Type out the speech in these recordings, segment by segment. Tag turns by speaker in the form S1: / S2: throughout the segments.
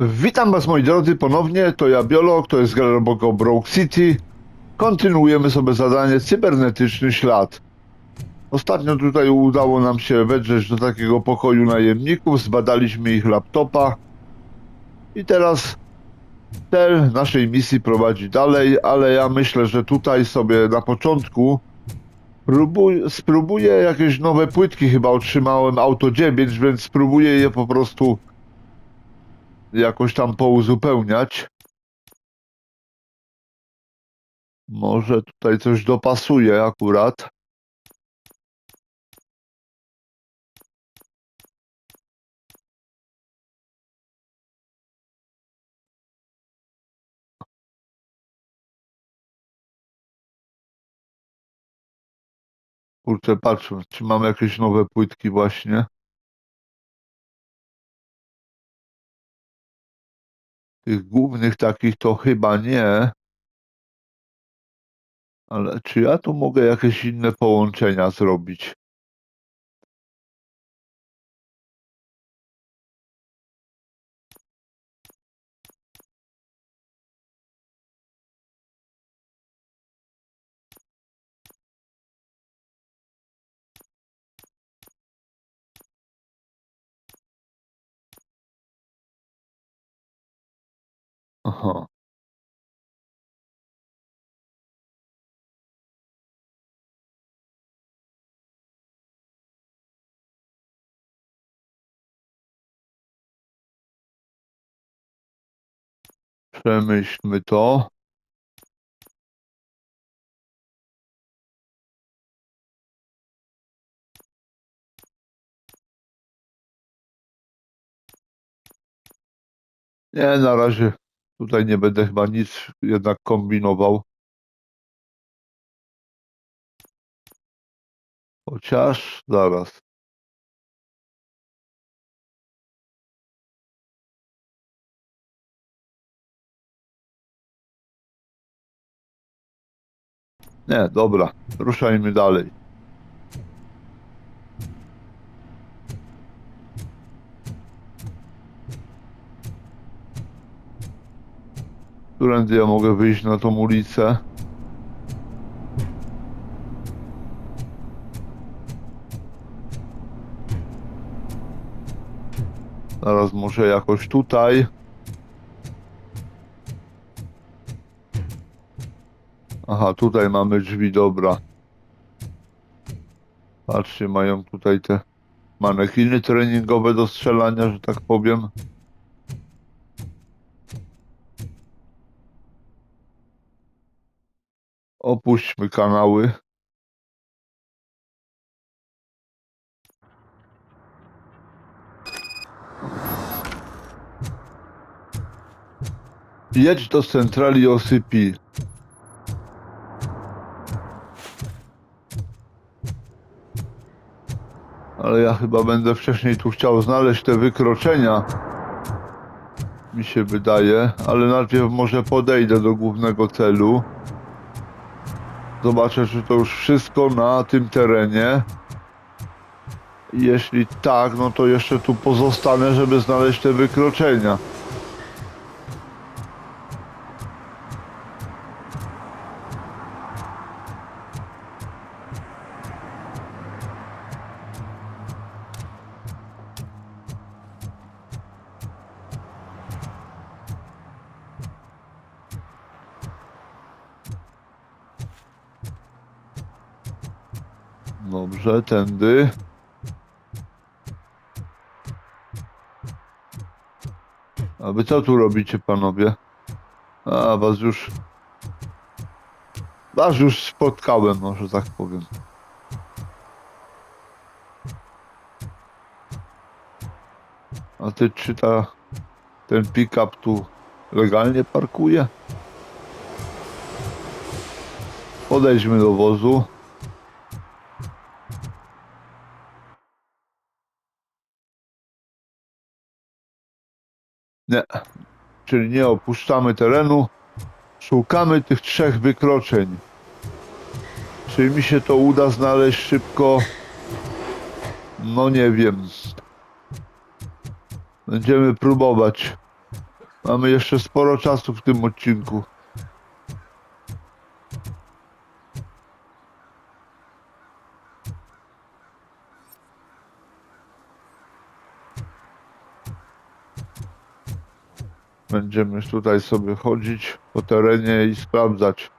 S1: Witam Was, moi drodzy, ponownie. To ja, Biolog, to jest gra Robocop City. Kontynuujemy sobie zadanie Cybernetyczny Ślad. Ostatnio tutaj udało nam się wedrzeć do takiego pokoju najemników, zbadaliśmy ich laptopa i teraz cel naszej misji prowadzi dalej, ale ja myślę, że tutaj sobie na początku spróbuję jakieś nowe płytki, chyba otrzymałem Auto 9, więc spróbuję je po prostu jakoś tam pouzupełniać. Może tutaj coś dopasuje akurat. Kurczę, patrzę, czy mam jakieś nowe płytki właśnie. Tych głównych takich to chyba nie. Ale czy ja tu mogę jakieś inne połączenia zrobić? Aha, przemyślmy to. Nie, na razie tutaj nie będę chyba nic jednak kombinował. Chociaż zaraz. Nie, dobra, ruszajmy dalej. Którędy ja mogę wyjść na tą ulicę? Zaraz może jakoś tutaj. Aha, tutaj mamy drzwi, dobra. Patrzcie, mają tutaj te manekiny treningowe do strzelania, że tak powiem. Opuśćmy kanały. Jedź do centrali OCP. Ale ja chyba będę wcześniej tu chciał znaleźć te wykroczenia. Mi się wydaje, ale najpierw może podejdę do głównego celu. Zobaczę, czy to już wszystko na tym terenie. I jeśli tak, no to jeszcze tu pozostanę, żeby znaleźć te wykroczenia. Dobrze, tędy. A wy co tu robicie, panowie? A, was już spotkałem, może tak powiem. A ty, czy ten pick-up tu legalnie parkuje? Podejdźmy do wozu. Nie, czyli nie opuszczamy terenu. Szukamy tych 3 wykroczeń. Czy mi się to uda znaleźć szybko? No nie wiem. Będziemy próbować. Mamy jeszcze sporo czasu w tym odcinku. Będziemy tutaj sobie chodzić po terenie i sprawdzać.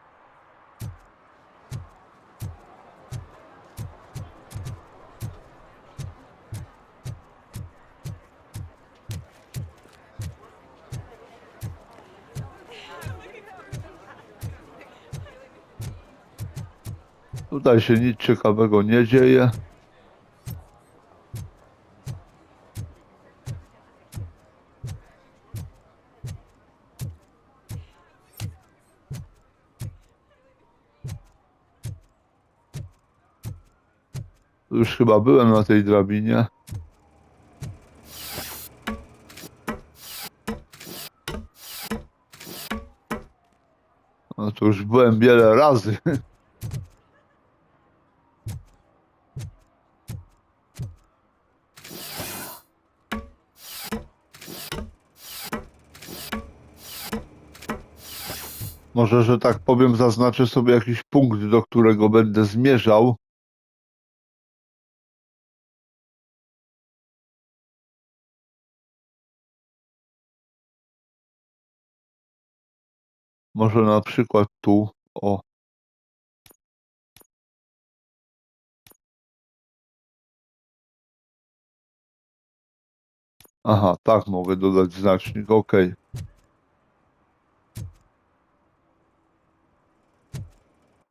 S1: Tutaj się nic ciekawego nie dzieje. Już chyba byłem na tej drabinie. No to już byłem wiele razy. Może, że tak powiem, zaznaczę sobie jakiś punkt, do którego będę zmierzał. Może na przykład tu, o. Aha, tak mogę dodać znacznik, ok.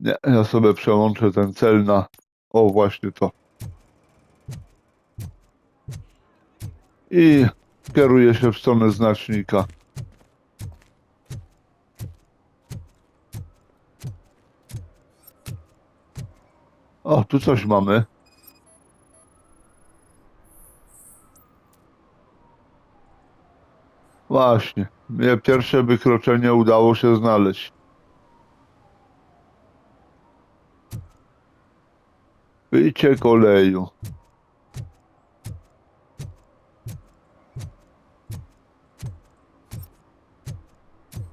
S1: Nie, ja sobie przełączę ten cel na, o właśnie to. I kieruję się w stronę znacznika. O, tu coś mamy. Właśnie, mnie pierwsze wykroczenie udało się znaleźć. Wyjście koleju.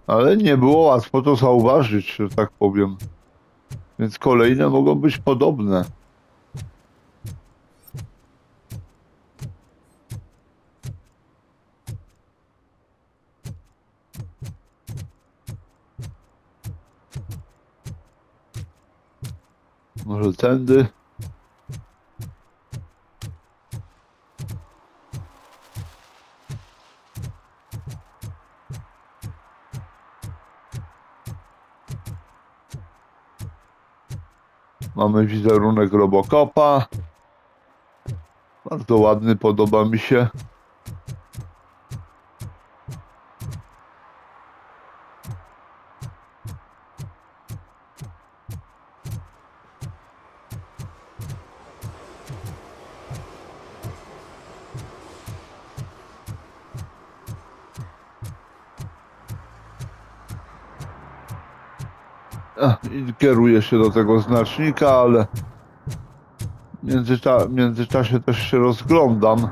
S1: Ale nie było łatwo to zauważyć, że tak powiem. Więc kolejne mogą być podobne. Może tędy? Mamy wizerunek Robocopa. Bardzo ładny, podoba mi się. I kieruję się do tego znacznika, ale w międzyczasie też się rozglądam.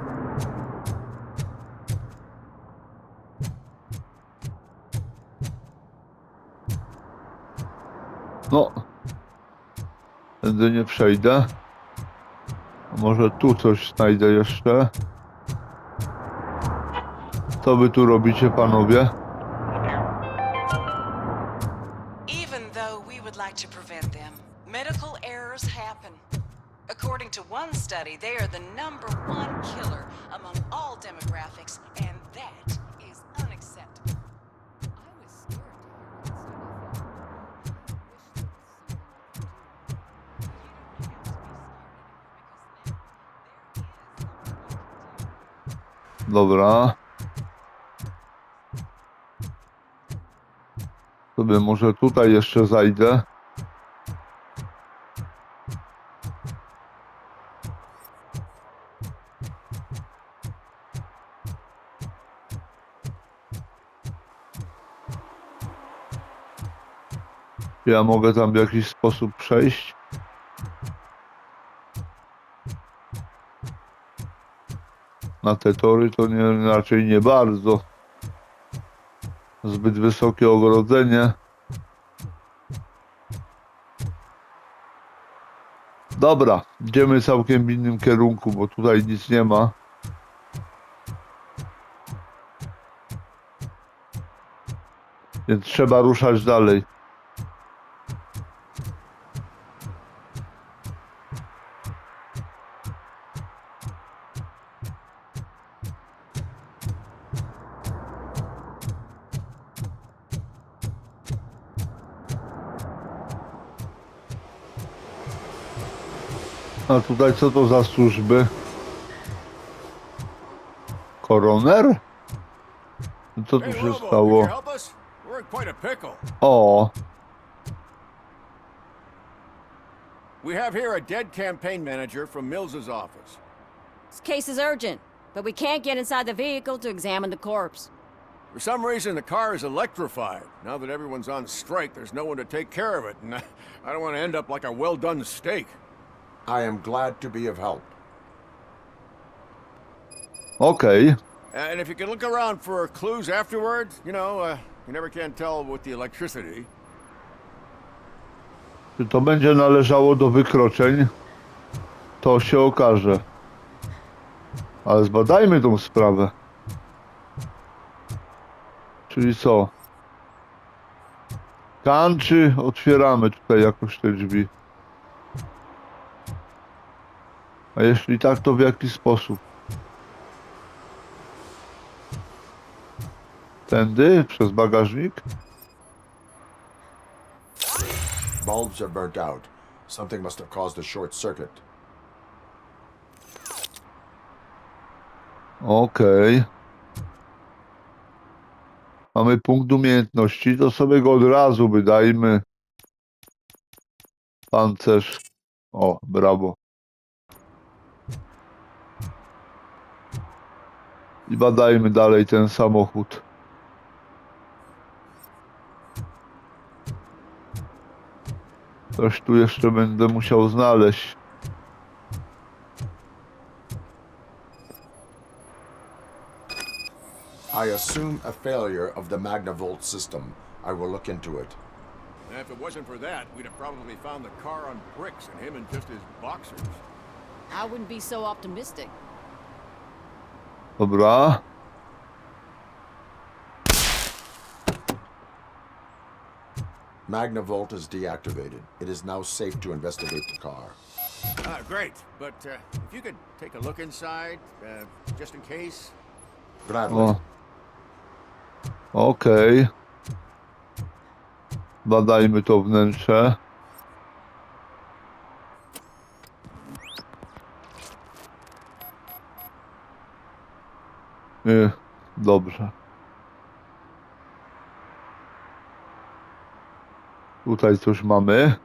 S1: No, tędy nie przejdę. A może tu coś znajdę jeszcze? Co wy tu robicie, panowie?
S2: Even though we would like to prevent them, medical errors happen. According to one study, they are the #1 killer among all demographics, and that is unacceptable. I was scared to hear that study.
S1: Dobra. Sobie może tutaj jeszcze zajdę. Ja mogę tam w jakiś sposób przejść? Na te tory to nie, raczej nie bardzo. Zbyt wysokie ogrodzenie. Dobra, idziemy całkiem w innym kierunku, bo tutaj nic nie ma. Więc trzeba ruszać dalej. A tutaj co to za służby? Koroner? Co tu
S3: Hey,
S1: się
S3: Robo, could you
S1: stało?
S3: help us? We're in quite a pickle.
S1: O,
S3: We have here a dead campaign manager from Mills's office.
S4: This case is urgent, but we can't get inside the vehicle to examine the corpse.
S3: For some reason, the car is electrified. Now that everyone's on strike, there's no one to take care of it, and I don't want to end up like a well-done steak.
S5: I am glad to be of help.
S1: okej.
S3: And if you could look around for clues afterwards, you never can tell with the electricity.
S1: Czy to będzie należało do wykroczeń? To się okaże. Ale zbadajmy tą sprawę. Czyli co? Czy otwieramy tutaj jakoś te drzwi? A jeśli tak, to w jaki sposób? Tędy? Przez bagażnik?
S5: Bulbs are burnt out. Something must have caused a short circuit.
S1: Okej. Mamy punkt umiejętności, to sobie go od razu wydajmy. Pancerz. O, brawo. I badajmy dalej ten samochód. Coś tu jeszcze będę musiał znaleźć.
S5: I assume a failure of the Magnavolt system. I will look into it.
S3: And if it wasn't for that, we'd have probably found the car on bricks and him in just his boxers.
S4: I wouldn't be so optimistic.
S1: Dobra.
S5: Magnavolt is deactivated. It is now safe to investigate the car.
S3: Great. But if you could take a look inside, just in case.
S5: Gladly.
S1: O. Okej. Badajmy to wnętrze. Dobrze. Tutaj coś mamy.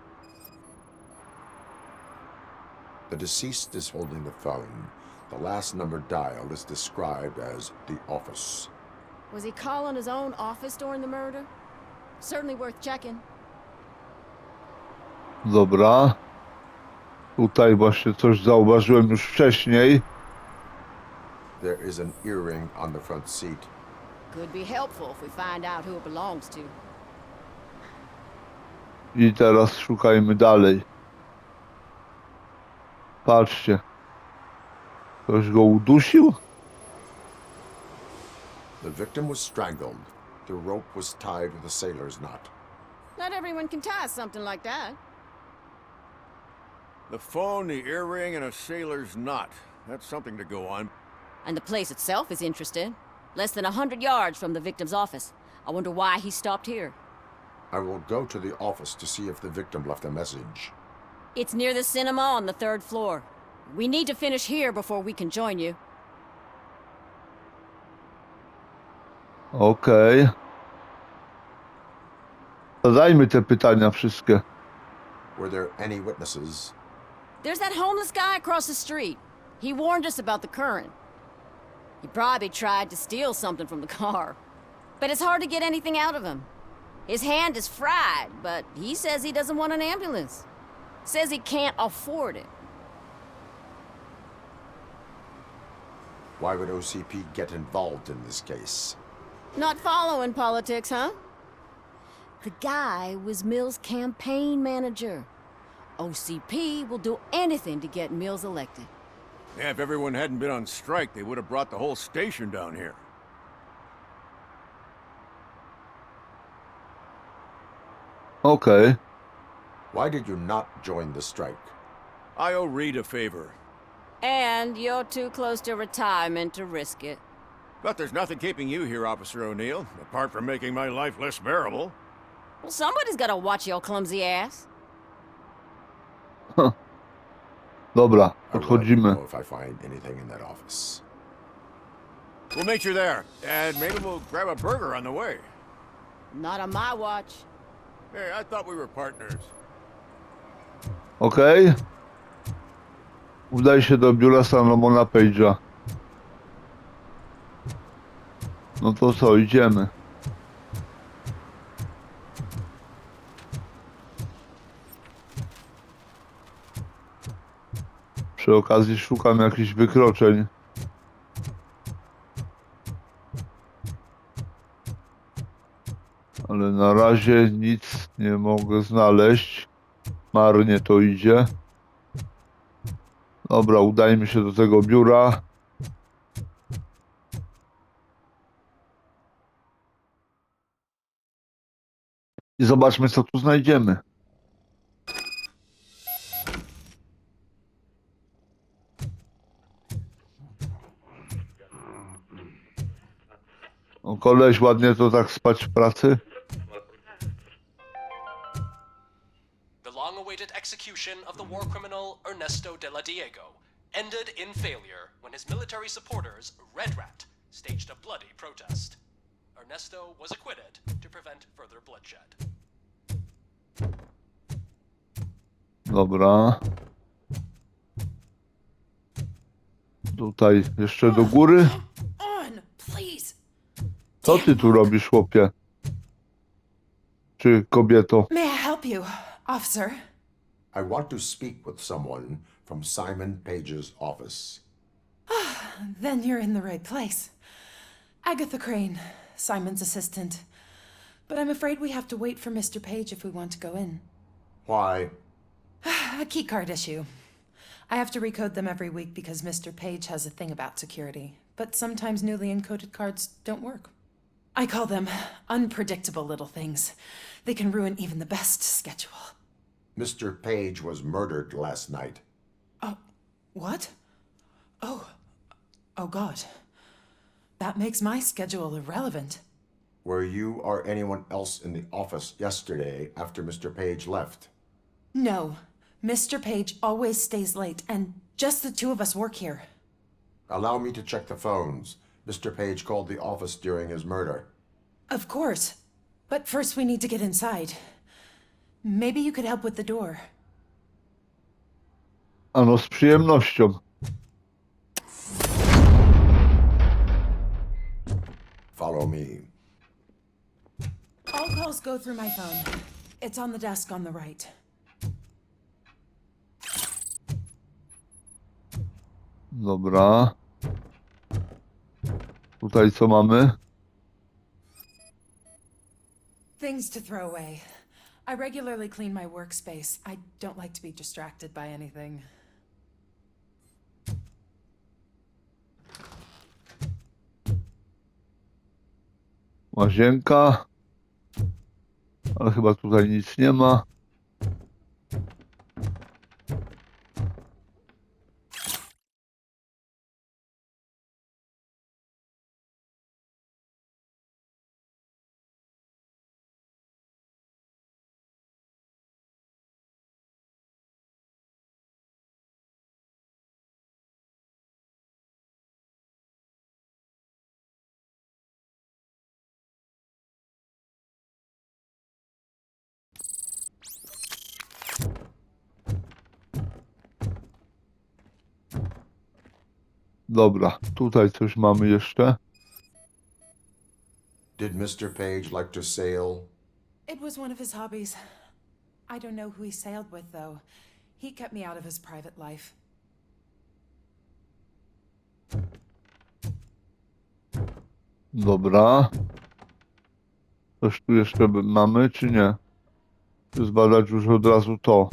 S5: The deceased is holding the phone. The last number dialed is described as the office.
S4: Was he calling his own office during the murder? Certainly worth checking.
S1: Dobra. Tutaj właśnie coś zauważyłem już wcześniej.
S5: There is an earring on the front seat.
S4: Could be helpful if we find out who it belongs to.
S1: I teraz szukajmy dalej. Patrzcie. Ktoś go udusił?
S5: The victim was strangled. The rope was tied with a sailor's knot.
S4: Not everyone can tie something like that.
S3: The phone, the earring, and a sailor's knot. That's something to go on.
S4: And the place itself is interesting. Less than 100 yards from the victim's office. I wonder why he stopped here.
S5: I will go to the office to see if the victim left a message.
S4: It's near the cinema on the 3rd floor. We need to finish here before we can join you.
S1: Okej. Zadajmy te pytania wszystkie.
S5: Were there any witnesses?
S4: There's that homeless guy across the street. He warned us about the current. He probably tried to steal something from the car. But it's hard to get anything out of him. His hand is fried, but he says he doesn't want an ambulance. Says he can't afford it.
S5: Why would OCP get involved in this case?
S4: Not following politics, huh? The guy was Mills' campaign manager. OCP will do anything to get Mills elected.
S3: Yeah, if everyone hadn't been on strike, they would have brought the whole station down here.
S1: Okej.
S5: Why did you not join the strike?
S3: I owe Reed a favor.
S4: And you're too close to retirement to risk it.
S3: But there's nothing keeping you here, Officer O'Neill, apart from making my life less bearable.
S4: Well, somebody's gotta watch your clumsy ass.
S1: Dobra,
S5: I will let you
S1: odchodzimy.
S5: know if I find anything in that office.
S3: We'll meet you there, and maybe we'll grab a burger on the way.
S4: Not on my watch.
S3: Hey, I thought we were partners.
S1: Okej. Udaj się do biura Simona Page'a. No to co, idziemy. Przy okazji szukam jakichś wykroczeń. Ale na razie nic nie mogę znaleźć. Marnie to idzie. Dobra, udajmy się do tego biura. I zobaczmy, co tu znajdziemy. O, koleś, ładnie to tak spać w pracy.
S6: The long-awaited execution of the war criminal Ernesto de la Diego ended in failure when his military supporters, Red Rat, staged a bloody protest. Ernesto was acquitted to prevent further bloodshed.
S1: Dobra. Tutaj jeszcze do góry.
S7: On, please.
S1: Co ty tu robisz, chłopie? Czy kobieto?
S7: May I help you, officer?
S5: I want to speak with someone from Simon Page's office.
S7: Then you're in the right place. Agatha Crane, Simon's assistant. But I'm afraid we have to wait for Mr. Page if we want to go in.
S5: Why?
S7: A keycard issue. I have to recode them every week because Mr. Page has a thing about security. But sometimes newly encoded cards don't work. I call them unpredictable little things. They can ruin even the best schedule.
S5: Mr. Page was murdered last night.
S7: What? Oh God. That makes my schedule irrelevant.
S5: Were you or anyone else in the office yesterday after Mr. Page left?
S7: No. Mr. Page always stays late, and just the two of us work here.
S5: Allow me to check the phones. Mr. Page called the office during his murder.
S7: Of course. But first we need to get inside. Maybe you could help with the door.
S1: Ano, z przyjemnością.
S5: Follow me.
S7: All calls go through my phone. It's on the desk on the right.
S1: Dobra. Tutaj co mamy?
S7: Things to throw away. I regularly clean my workspace. I don't like to be distracted by anything.
S1: Łazienka. Ale chyba tutaj nic nie ma. Dobra, tutaj coś mamy jeszcze.
S5: Did Mr. Page like to sail?
S7: It was one of his hobbies. I don't know who he sailed with, though. He kept me out of his private life.
S1: Dobra. Coś tu jeszcze mamy, czy nie? Czy zbadać już od razu to?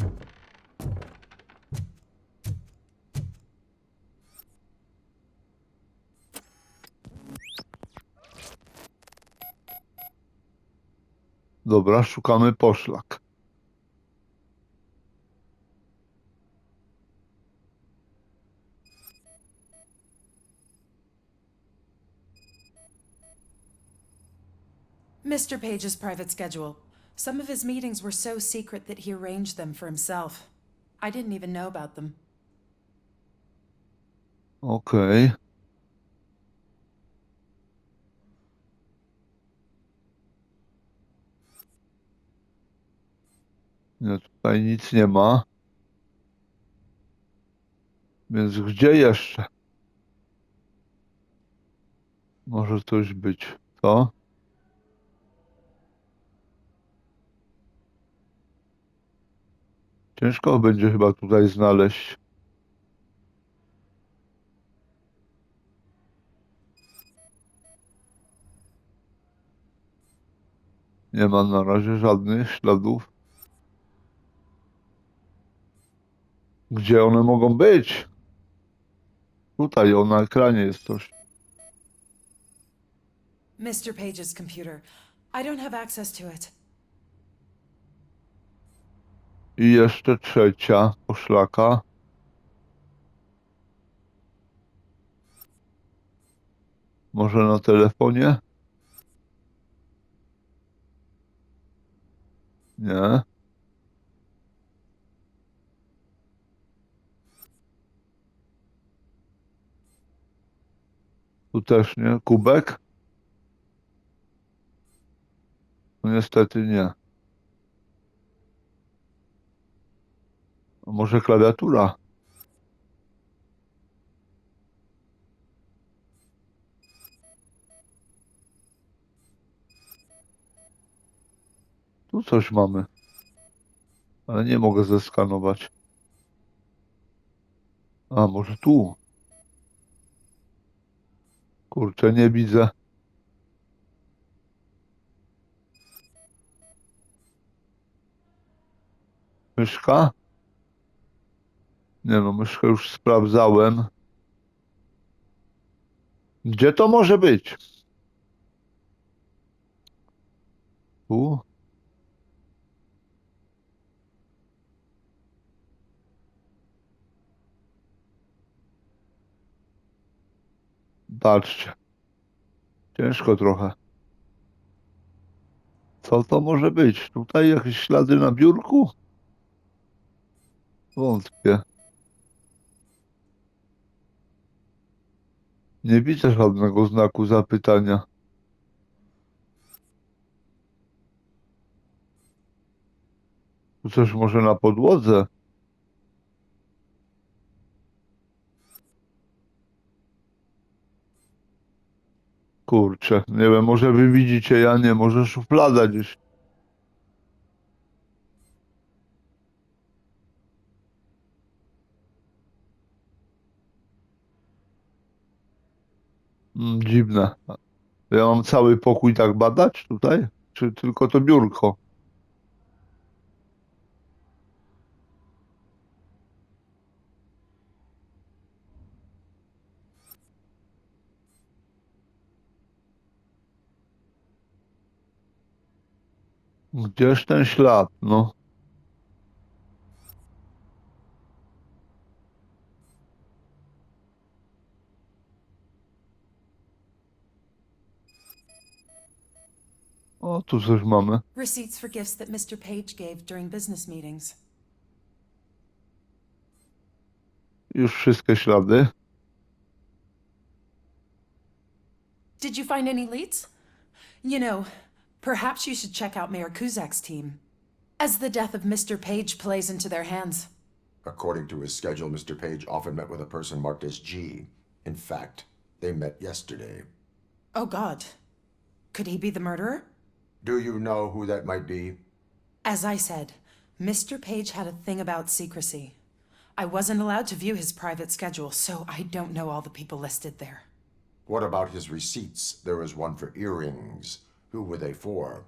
S1: Dobra, szukamy poszlak.
S7: Mr. Page's private schedule. Some of his meetings were so secret that he arranged them for himself. I didn't even know about them.
S1: Okej. Nie, tutaj nic nie ma. Więc gdzie jeszcze? Może coś być. Co? Ciężko będzie chyba tutaj znaleźć. Nie ma na razie żadnych śladów. Gdzie one mogą być? Tutaj, o, na ekranie jest coś.
S7: Mr. Page's computer. I don't have access to it.
S1: I jeszcze trzecia poszlaka. Może na telefonie? Nie. Tu też nie. Kubek? No niestety nie. A może klawiatura? Tu coś mamy. Ale nie mogę zeskanować. A może tu? Kurczę, nie widzę. Myszka? Nie no, myszkę już sprawdzałem. Gdzie to może być? Tu? Patrzcie. Ciężko trochę. Co to może być? Tutaj jakieś ślady na biurku? Wątpię. Nie widzę żadnego znaku zapytania. Tu coś może na podłodze? Kurczę, nie wiem, może wy widzicie, ja nie, może szuflada gdzieś. Dziwne. Ja mam cały pokój tak badać tutaj? Czy tylko to biurko? Gdzież ten ślad, no? O, tu coś mamy.
S7: Receipts for gifts that Mr. Page gave during business meetings.
S1: Już wszystkie ślady.
S7: Did you find any leads? You know, perhaps you should check out Mayor Kuzak's team, as the death of Mr. Page plays into their hands.
S5: According to his schedule, Mr. Page often met with a person marked as G. In fact, they met yesterday.
S7: Oh God. Could he be the murderer?
S5: Do you know who that might be?
S7: As I said, Mr. Page had a thing about secrecy. I wasn't allowed to view his private schedule, so I don't know all the people listed there.
S5: What about his receipts? There was one for earrings. Who were they for?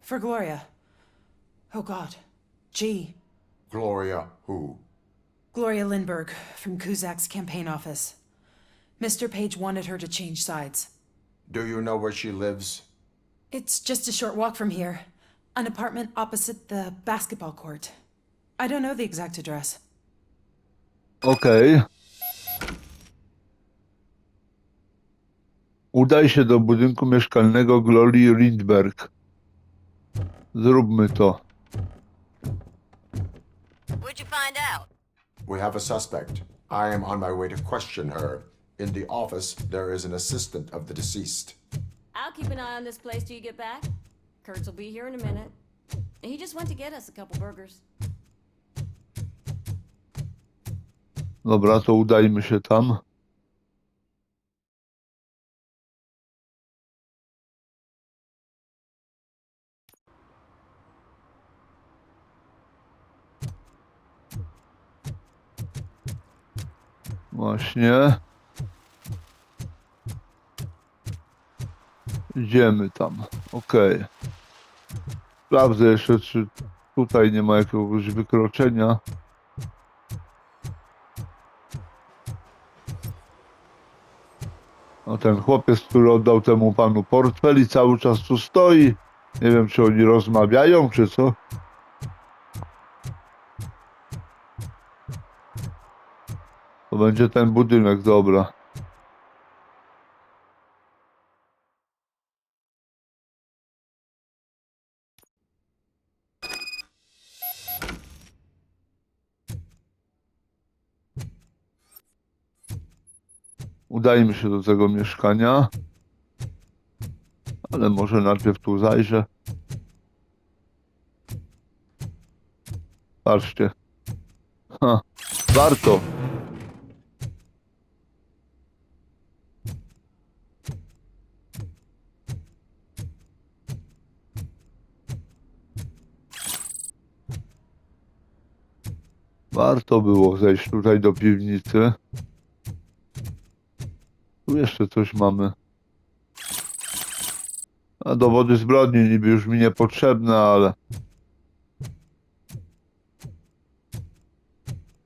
S7: For Gloria. Oh God. G.
S5: Gloria who?
S7: Gloria Lindbergh from Kuzak's campaign office. Mr. Page wanted her to change sides.
S5: Do you know where she lives?
S7: It's just a short walk from here. An apartment opposite the basketball court. I don't know the exact address.
S1: Okej. Udaj się do budynku mieszkalnego Glorii Lindbergh. Zróbmy to.
S4: What'd you find out?
S5: We have a suspect. I am on my way to question her. In the office, there is an assistant of the deceased.
S4: I'll keep an eye on this place till you get back. Kurtz will be here in a minute. He just went to get us a couple burgers.
S1: Dobra, to udajmy się tam. Właśnie. Idziemy tam. Okej. Sprawdzę jeszcze, czy tutaj nie ma jakiegoś wykroczenia. No ten chłopiec, który oddał temu panu portfel i cały czas tu stoi. Nie wiem, czy oni rozmawiają, czy co. To będzie ten budynek, dobra. Udajmy się do tego mieszkania. Ale może najpierw tu zajrzę. Patrzcie. Ha, warto. Warto było zejść tutaj do piwnicy. Tu jeszcze coś mamy. A dowody zbrodni niby już mi niepotrzebne, ale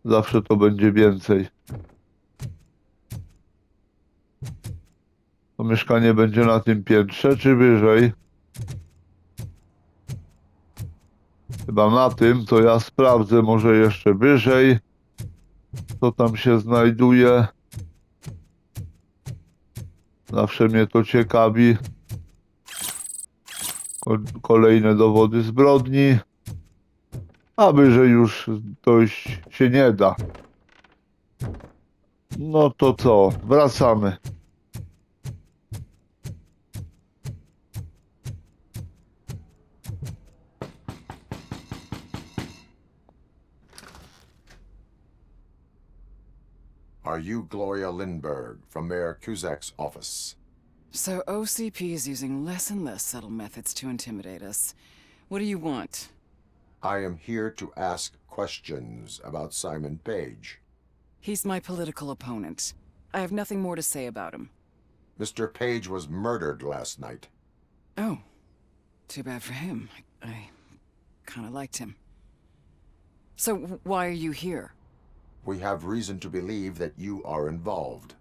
S1: zawsze to będzie więcej. To mieszkanie będzie na tym piętrze, czy wyżej? Chyba na tym, to ja sprawdzę może jeszcze wyżej, co tam się znajduje. Zawsze mnie to ciekawi. Kolejne dowody zbrodni. A wyżej już dojść się nie da. No to co? Wracamy.
S5: Are you Gloria Lindbergh from Mayor Kuzak's office?
S8: So OCP is using less and less subtle methods to intimidate us. What do you want?
S5: I am here to ask questions about Simon Page.
S8: He's my political opponent. I have nothing more to say about him.
S5: Mr. Page was murdered last night.
S8: Oh, too bad for him. I kind of liked him. So why are you here?
S5: We have reason to believe that you are involved.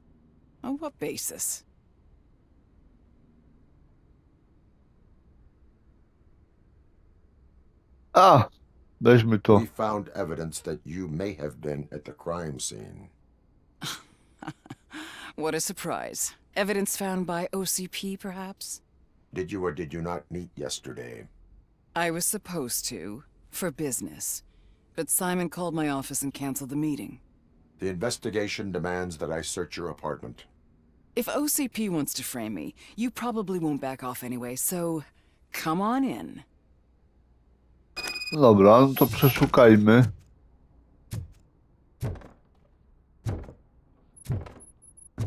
S8: On what basis?
S1: A, weźmy to.
S5: We found evidence that you may have been at the crime scene.
S8: What a surprise. Evidence found by OCP, perhaps?
S5: Did you or did you not meet yesterday?
S8: I was supposed to, for business. But Simon called my office and canceled the meeting.
S5: The investigation demands that I search your apartment.
S8: If OCP wants to frame me, you probably won't back off anyway, so come on in.
S1: Dobra, no to przeszukajmy.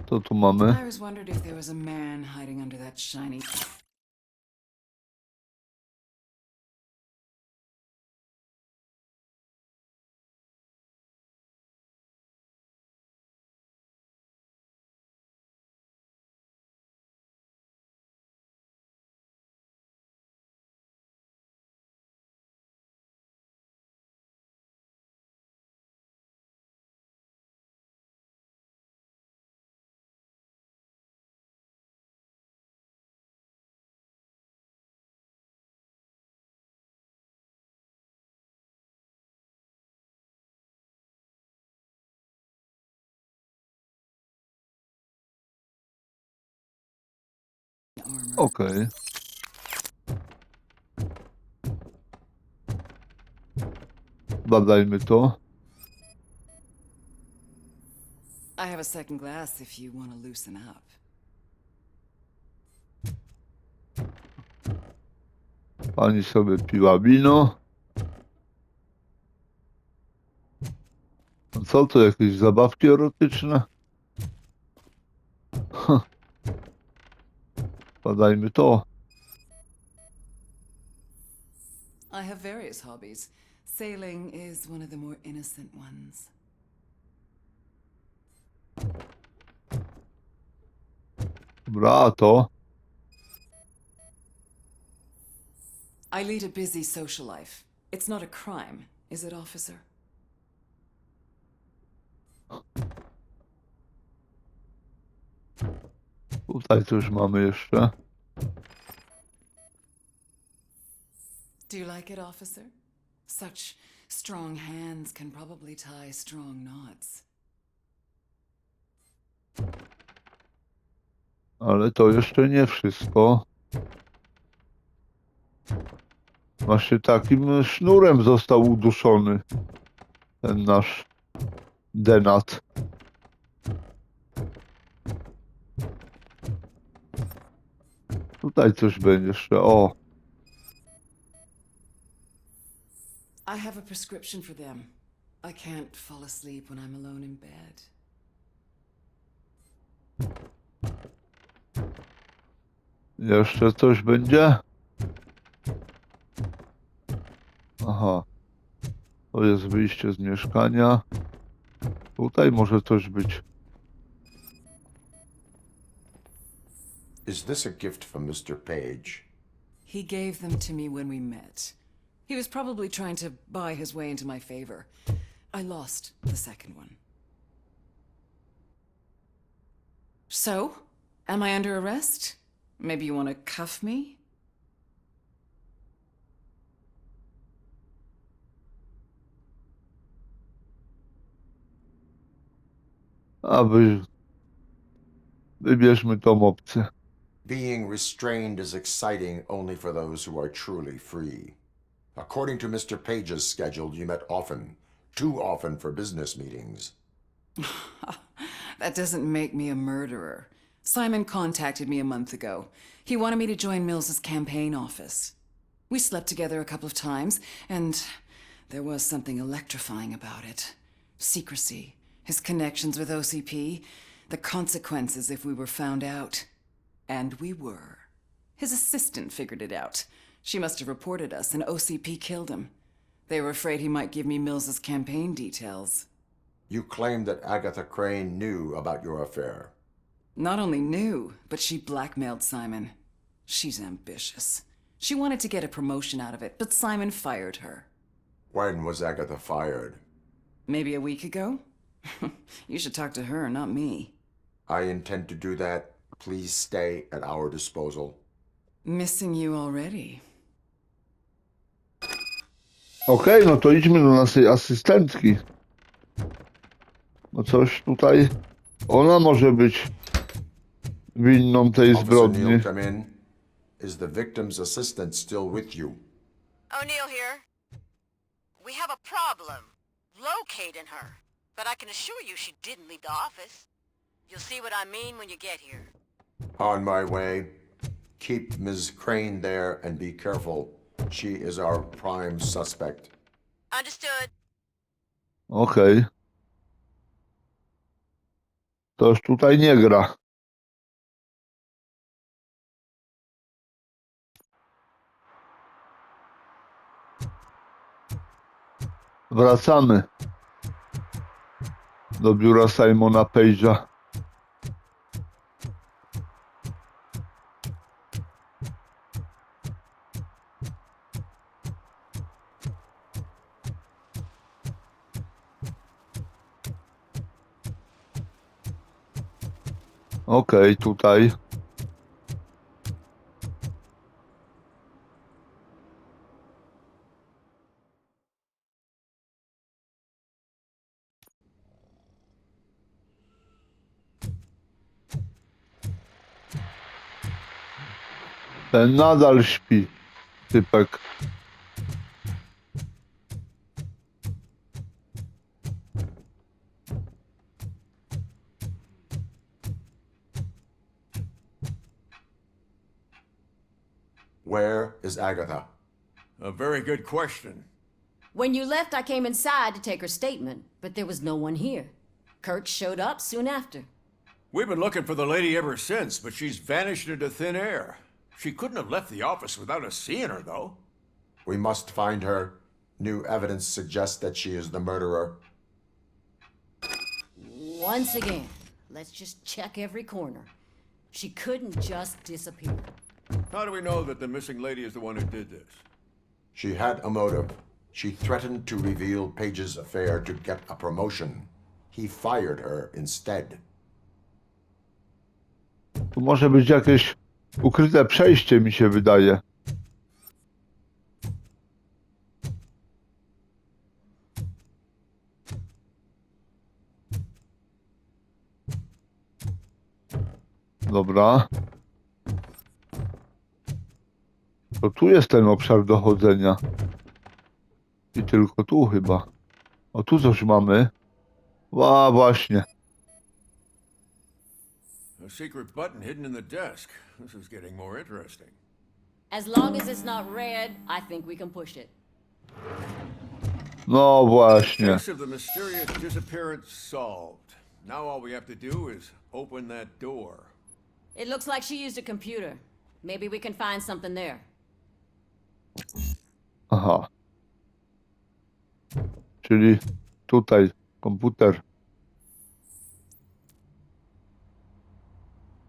S1: Co tu mamy?
S8: I always wondered if there was a man hiding under that shiny... armor.
S1: Okej. Badajmy to.
S8: I have a second glass if you want to loosen up.
S1: Pani sobie piła wino. A co to, jakieś zabawki erotyczne? Badajmy to.
S8: I have various hobbies. Sailing is one of the more innocent ones.
S1: Dobra, a to?
S8: I lead a busy social life. It's not a crime, is it, officer?
S1: Tutaj coś mamy jeszcze.
S8: Do you like it, officer? Such strong hands can probably tie strong knots.
S1: Ale to jeszcze nie wszystko. Właśnie takim sznurem został uduszony ten nasz denat. Tutaj coś będzie jeszcze. O,
S8: I have a prescription for them. I can't fall asleep when I'm alone in bed.
S1: jeszcze coś będzie? Aha. To jest wyjście z mieszkania. Tutaj może coś być.
S5: Is this a gift from Mr. Page?
S8: He gave them to me when we met. He was probably trying to buy his way into my favor. I lost the second one. So, am I under arrest? Maybe you want to cuff me?
S1: A wybierzmy tą opcję.
S5: Being restrained is exciting only for those who are truly free. According to Mr. Page's schedule, you met often, too often for business meetings.
S8: That doesn't make me a murderer. Simon contacted me a month ago. He wanted me to join Mills's campaign office. We slept together a couple of times, and there was something electrifying about it. Secrecy, his connections with OCP, the consequences if we were found out. And we were. His assistant figured it out. She must have reported us, and OCP killed him. They were afraid he might give me Mills's campaign details.
S5: You claimed that Agatha Crane knew about your affair.
S8: Not only knew, but she blackmailed Simon. She's ambitious. She wanted to get a promotion out of it, but Simon fired her.
S5: When was Agatha fired?
S8: Maybe a week ago? You should talk to her, not me.
S5: I intend to do that. Please stay at our disposal.
S8: Missing you already.
S1: Okej, no to idźmy do naszej asystentki. Bo coś tutaj... Ona może być winną tej
S5: Officer
S1: zbrodni.
S5: Neal, come in. Is the victim's assistant still with you?
S9: O'Neill here. We have a problem locating her, but I can assure you she didn't leave the office. You'll see what I mean when you get here.
S5: On my way. Keep Ms. Crane there and be careful. She is our prime suspect.
S9: Understood.
S1: Okej. To już tutaj nie gra. Wracamy do biura Simona Page'a. Okej, tutaj. Ten nadal śpi, typek.
S5: Where is Agatha?
S3: A very good question.
S4: When you left, I came inside to take her statement, but there was no one here. Kurt showed up soon after.
S3: We've been looking for the lady ever since, but she's vanished into thin air. She couldn't have left the office without us seeing her, though.
S5: We must find her. New evidence suggests that she is the murderer.
S4: Once again, let's just check every corner. She couldn't just disappear.
S3: How do we know that the missing lady is the one who did this?
S5: She had a motive. She threatened to reveal Page's affair to get a promotion. He fired her instead.
S1: Tu może być jakieś ukryte przejście, mi się wydaje. Dobra. To tu jest ten obszar dochodzenia. I tylko tu chyba. O, tu coś mamy. A, właśnie.
S3: A secret button hidden in the desk. This is getting more interesting.
S4: As long as it's not red, I think we can push it.
S1: No właśnie.
S3: Case of the mysterious disappearance solved. Now all we have to do is open that door.
S4: It looks like she used a computer. Maybe we can find something there.
S1: Aha. Czyli tutaj komputer.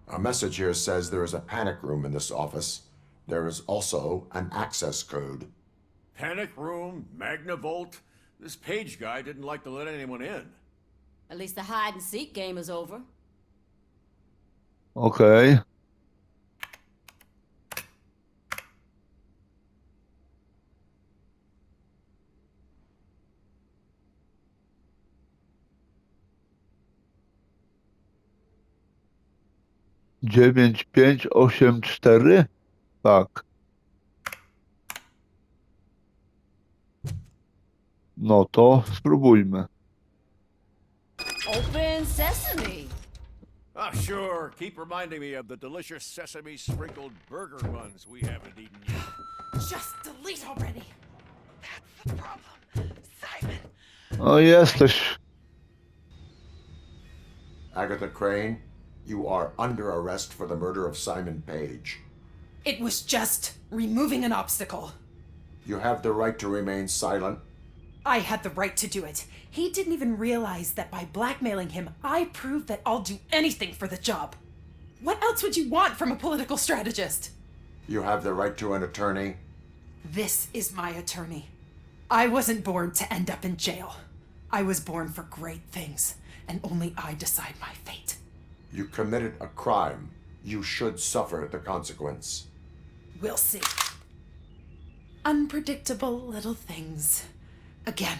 S5: A message here says there is a panic room in this office. There is also an access code.
S3: Panic room, Magnavolt. This Page guy didn't like to let anyone in.
S4: At least the hide and seek game is over.
S1: Okej. Dziewięć, 5, 8, 4? Tak. No to spróbujmy.
S4: Open sesame.
S3: Ah, sure. Keep reminding me of the delicious sesame sprinkled burger buns we haven't eaten yet.
S7: Just delete already.
S9: That's the problem. Simon.
S1: O, jesteś.
S5: Agatha Crane, you are under arrest for the murder of Simon Page.
S7: It was just removing an obstacle.
S5: You have the right to remain silent.
S7: I had the right to do it. He didn't even realize that by blackmailing him, I proved that I'll do anything for the job. What else would you want from a political strategist?
S5: You have the right to an attorney.
S7: This is my attorney. I wasn't born to end up in jail. I was born for great things, and only I decide my fate.
S5: You committed a crime. You should suffer the consequence.
S7: We'll see. Unpredictable little things. Again,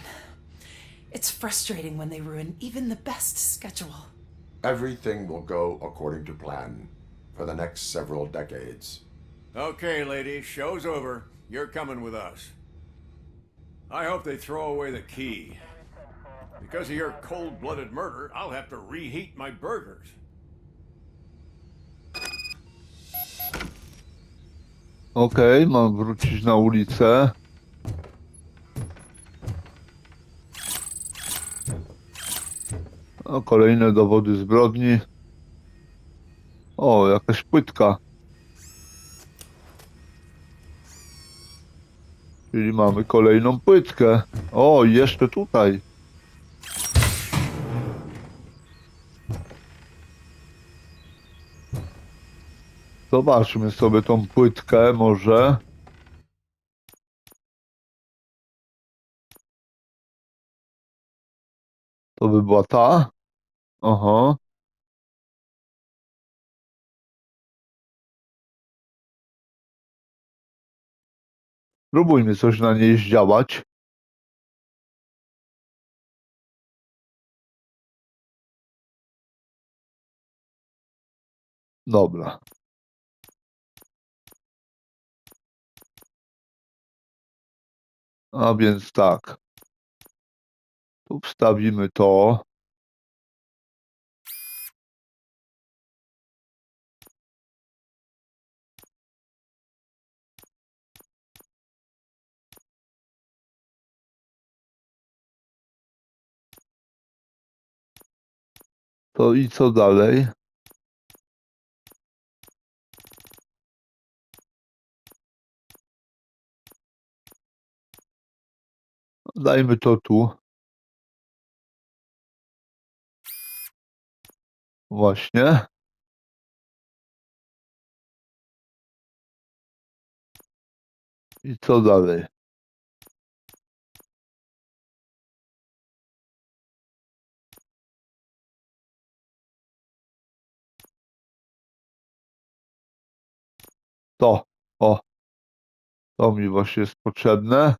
S7: it's frustrating when they ruin even the best schedule.
S5: Everything will go according to plan for the next several decades.
S3: Okay, lady, show's over. You're coming with us. I hope they throw away the key. Because of your cold-blooded murder, I'll have to reheat my burgers.
S1: Okej, mam wrócić na ulicę. O, kolejne dowody zbrodni. O, jakaś płytka. Czyli mamy kolejną płytkę. O, jeszcze tutaj. Zobaczmy sobie tą płytkę może. To by była ta? Aha. Spróbujmy coś na niej zdziałać. Dobra. A więc tak. Tu wstawimy to. To i co dalej? Dajmy to tu. Właśnie. I co dalej? To. O. To mi właśnie jest potrzebne.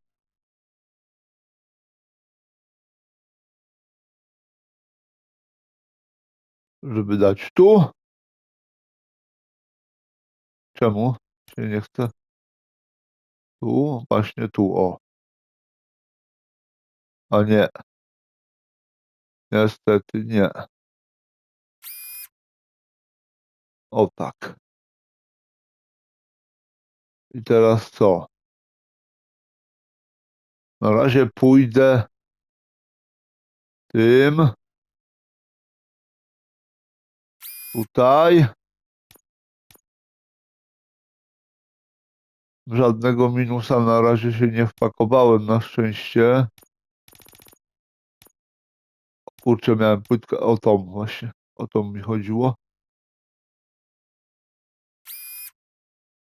S1: Żeby dać tu. Czemu się nie chce? Tu, właśnie tu, o. A nie. Niestety nie. O tak. I teraz co? Na razie pójdę tym. Tutaj. Żadnego minusa na razie się nie wpakowałem, na szczęście. Kurczę, miałem płytkę. O tą właśnie. O tą mi chodziło.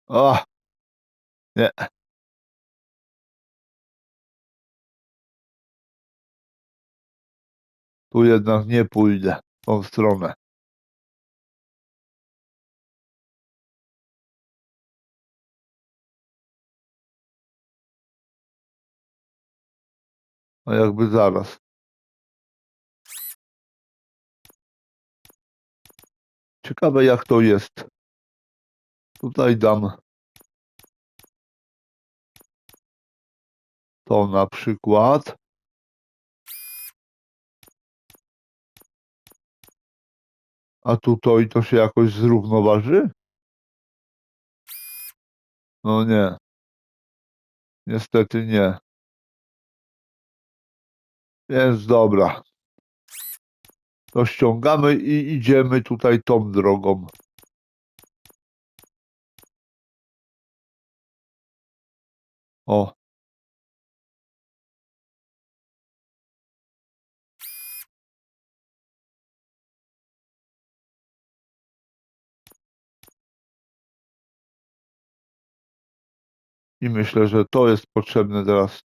S1: A! Nie. Tu jednak nie pójdę w tą stronę. A jakby zaraz. Ciekawe jak to jest. Tutaj dam to na przykład. A tutaj to się jakoś zrównoważy? No nie. Niestety nie. Więc dobra. To ściągamy i idziemy tutaj tą drogą. O. I myślę, że to jest potrzebne teraz.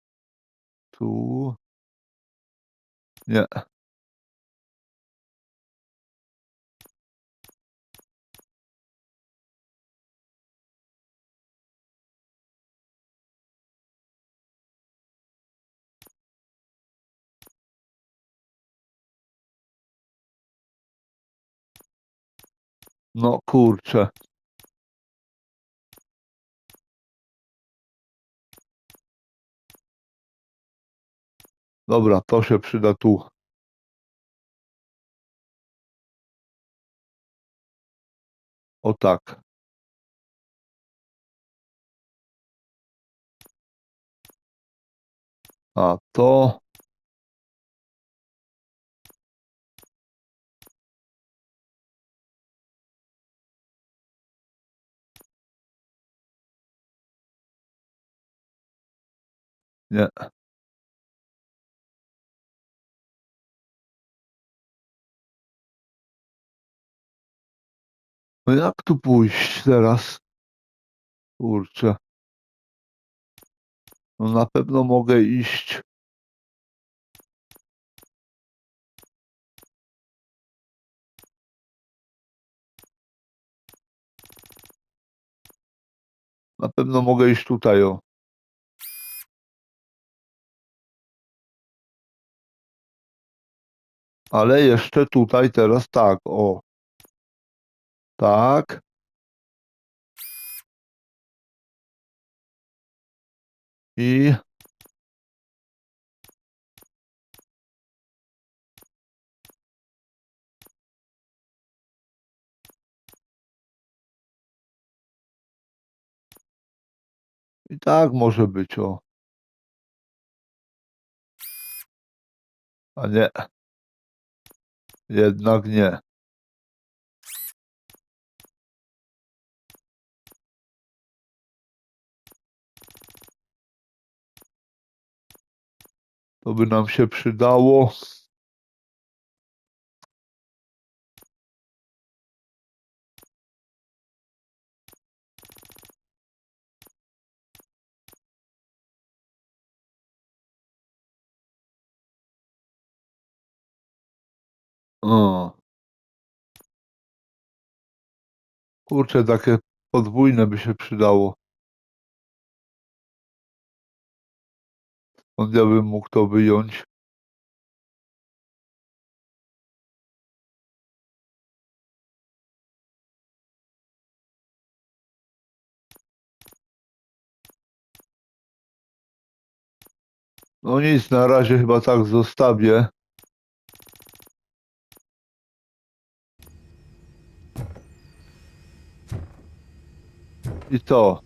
S1: Tu. Nie. No kurczę. Dobra, to się przyda tu. O tak. A to. Nie. No jak tu pójść teraz? Kurczę. No na pewno mogę iść. Na pewno mogę iść tutaj, o. Ale jeszcze tutaj teraz tak, o. Tak. I I tak może być, o. A nie. Jednak nie. To by nam się przydało. O. Kurczę, takie podwójne by się przydało. Skąd ja bym mógł to wyjąć? No nic, na razie chyba tak zostawię. I co?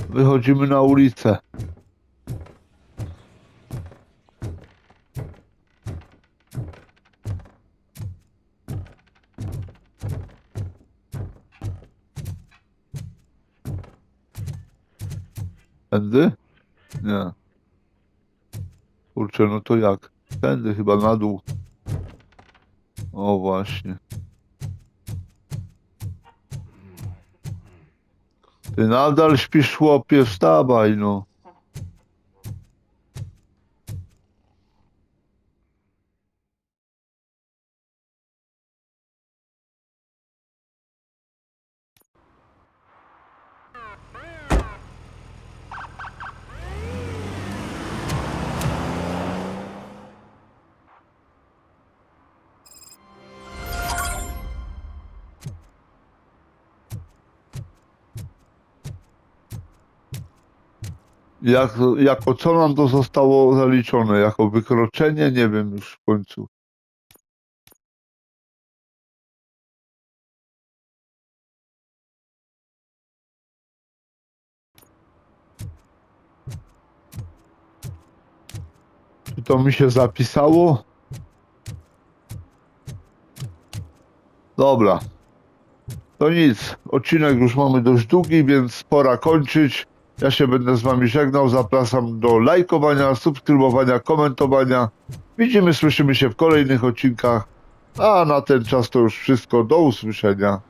S1: Wychodzimy na ulicę. Tędy? Nie. Kurczę, no to jak? Tędy chyba na dół. O właśnie. Ty nadal śpisz, chłopie, wstawaj, no. Jako co nam to zostało zaliczone? Jako wykroczenie? Nie wiem już w końcu. Czy to mi się zapisało? Dobra. To nic. Odcinek już mamy dość długi, więc pora kończyć. Ja się będę z wami żegnał. Zapraszam do lajkowania, subskrybowania, komentowania. Widzimy, słyszymy się w kolejnych odcinkach. A na ten czas to już wszystko. Do usłyszenia.